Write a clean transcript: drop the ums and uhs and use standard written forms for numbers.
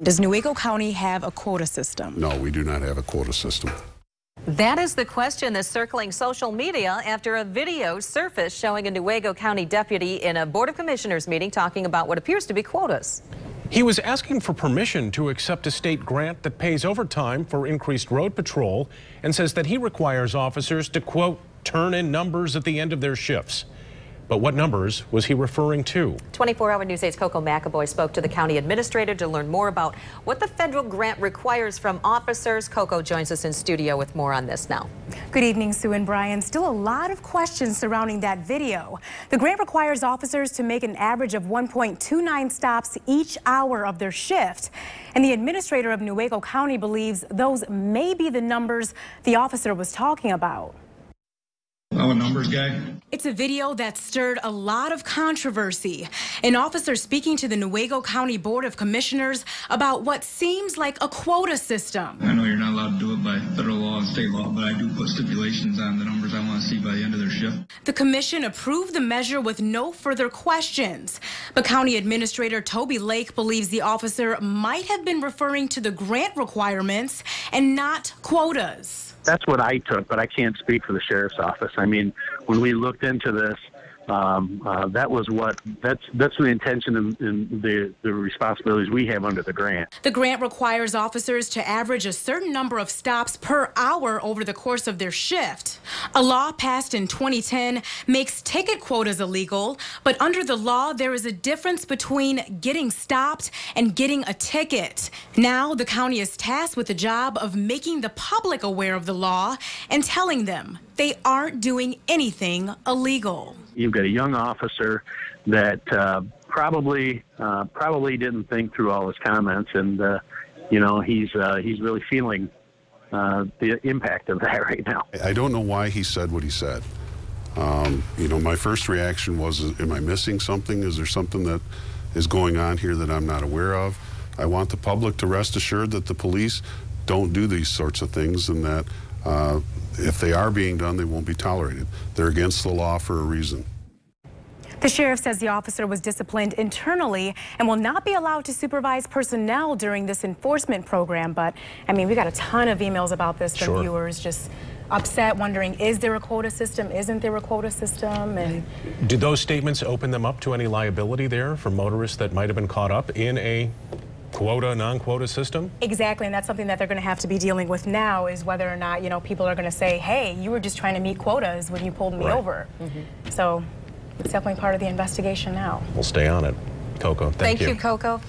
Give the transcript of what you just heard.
Does Newaygo County have a quota system? No, we do not have a quota system. That is the question that's circling social media after a video surfaced showing a Newaygo County deputy in a Board of Commissioners meeting talking about what appears to be quotas. He was asking for permission to accept a state grant that pays overtime for increased road patrol and says that he requires officers to, quote, turn in numbers at the end of their shifts. But what numbers was he referring to? 24-hour News 8's Coco McAvoy spoke to the county administrator to learn more about what the federal grant requires from officers. Coco joins us in studio with more on this now. Good evening, Sue and Brian. Still a lot of questions surrounding that video. The grant requires officers to make an average of 1.29 stops each hour of their shift. And the administrator of Newaygo County believes those may be the numbers the officer was talking about. I'm a numbers guy. It's a video that stirred a lot of controversy. An officer speaking to the Newaygo County Board of Commissioners about what seems like a quota system. I know you're not allowed to do it by federal law and state law, but I do put stipulations on the numbers I want to see by the end of their shift. The commission approved the measure with no further questions. But County Administrator Toby Lake believes the officer might have been referring to the grant requirements and not quotas. That's what I took, but I can't speak for the sheriff's office. I mean, when we looked into this, that's the intention and the responsibilities we have under the grant. The grant requires officers to average a certain number of stops per hour over the course of their shift. A law passed in 2010 makes ticket quotas illegal, but under the law, there is a difference between getting stopped and getting a ticket. Now, the county is tasked with the job of making the public aware of the law and telling them they aren't doing anything illegal. You've got a young officer that probably didn't think through all his comments, and you know, he's really feeling the impact of that right now. I don't know why he said what he said. You know, my first reaction was, am I missing something? Is there something that is going on here that I'm not aware of? I want the public to rest assured that the police don't do these sorts of things, and that if they are being done, they won't be tolerated. They're against the law for a reason. The sheriff says the officer was disciplined internally and will not be allowed to supervise personnel during this enforcement program. But, I mean, we got a ton of emails about this from viewers just upset, wondering, is there a quota system? Isn't there a quota system? And do those statements open them up to any liability there for motorists that might have been caught up in a quota, non-quota system? Exactly, and that's something that they're going to have to be dealing with now, is whether or not, you know, people are going to say, hey, you were just trying to meet quotas when you pulled me over. So it's definitely part of the investigation now. We'll stay on it. Coco, thank you. Thank you, Coco.